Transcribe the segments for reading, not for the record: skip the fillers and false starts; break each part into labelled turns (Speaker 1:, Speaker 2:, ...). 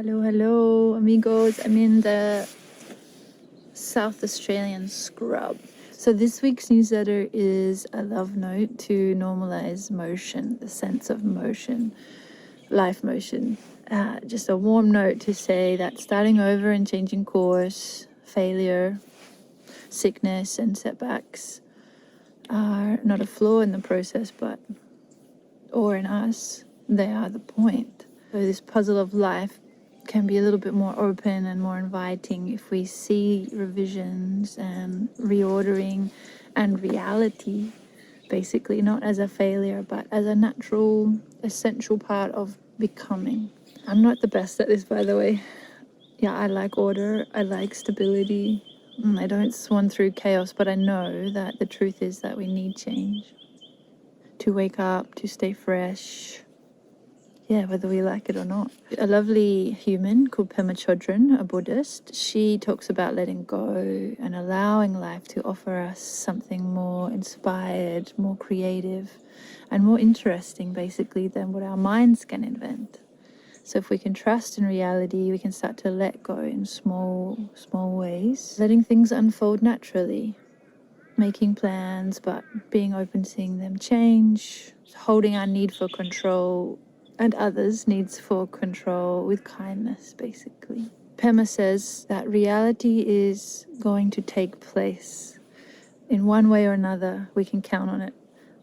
Speaker 1: Hello, amigos. I'm in the South Australian scrub. So this week's newsletter is a love note to normalize motion, the sense of motion, life motion. Just a warm note to say that starting over and changing course, failure, sickness, and setbacks are not a flaw in the process, or in us, they are the point. So this puzzle of life can be a little bit more open and more inviting if we see revisions and reordering and reality basically not as a failure but as a natural, essential part of becoming. I'm not the best at this, by the way. Yeah, I like order, I like stability. I don't swan through chaos, but I know that the truth is that we need change to wake up, to stay fresh. Yeah, whether we like it or not. A lovely human called Pema Chodron, a Buddhist, she talks about letting go and allowing life to offer us something more inspired, more creative, and more interesting, basically, than what our minds can invent. So if we can trust in reality, we can start to let go in small ways, letting things unfold naturally, making plans, but being open to seeing them change, holding our need for control and others' needs for control with kindness, basically. Pema says that reality is going to take place. In one way or another, we can count on it.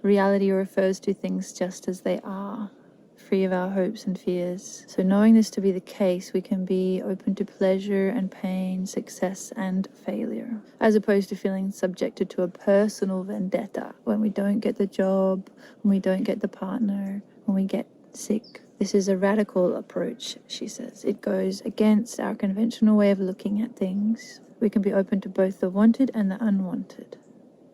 Speaker 1: Reality refers to things just as they are, free of our hopes and fears. So knowing this to be the case, we can be open to pleasure and pain, success and failure, as opposed to feeling subjected to a personal vendetta when we don't get the job, when we don't get the partner, when we get sick. This is a radical approach, she says. It goes against our conventional way of looking at things. We can be open to both the wanted and the unwanted.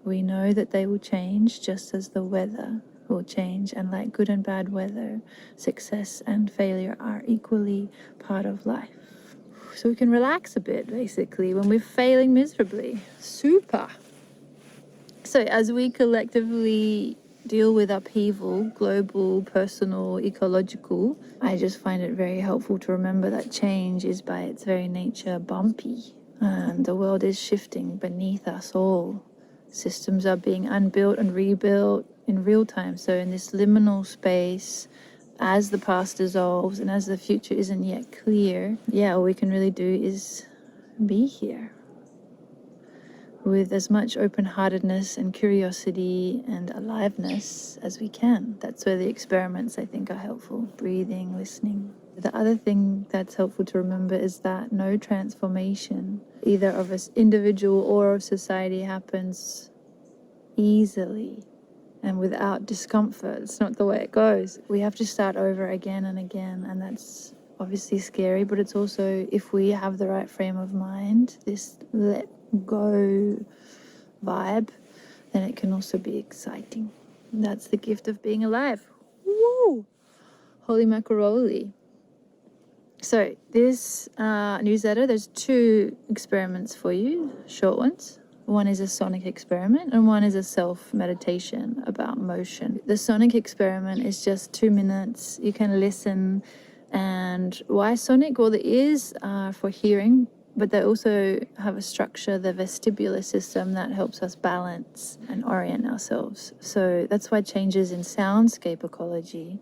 Speaker 1: We know that they will change just as the weather will change, and like good and bad weather, success and failure are equally part of life. So we can relax a bit, basically, when we're failing miserably. Super. So as we collectively deal with upheaval, global, personal, ecological, I just find it very helpful to remember that change is by its very nature bumpy, and the world is shifting beneath us all. Systems are being unbuilt and rebuilt in real time. So in this liminal space, as the past dissolves and as the future isn't yet clear, all we can really do is be here with as much open-heartedness and curiosity and aliveness as we can. That's where the experiments, I think, are helpful. Breathing, listening. The other thing that's helpful to remember is that no transformation, either of an individual or of society, happens easily and without discomfort. It's not the way it goes. We have to start over again and again, and that's obviously scary, but it's also, if we have the right frame of mind, this let go vibe, then it can also be exciting. That's the gift of being alive. Woo! Holy macaroni. So this newsletter, there's 2 experiments for you, short ones. One is a sonic experiment and one is a self-meditation about motion. The sonic experiment is just 2 minutes. You can listen. And why sonic? Well, the ears are for hearing, but they also have a structure, the vestibular system, that helps us balance and orient ourselves. So that's why changes in soundscape ecology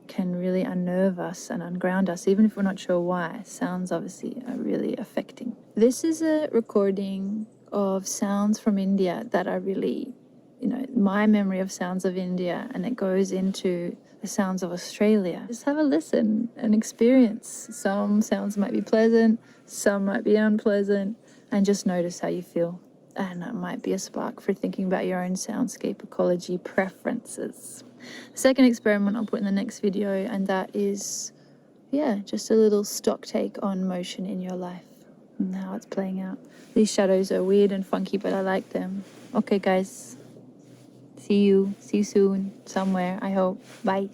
Speaker 1: can really unnerve us and unground us, even if we're not sure why. Sounds obviously are really affecting. This is a recording of sounds from India that are really, my memory of sounds of India, and it goes into the sounds of Australia. Just have a listen and experience. Some sounds might be pleasant, some might be unpleasant, and just notice how you feel. And it might be a spark for thinking about your own soundscape ecology preferences. The second experiment I'll put in the next video, and that is, just a little stock take on motion in your life and how it's playing out. These shadows are weird and funky, but I like them. Okay, guys. See you soon somewhere, I hope. Bye.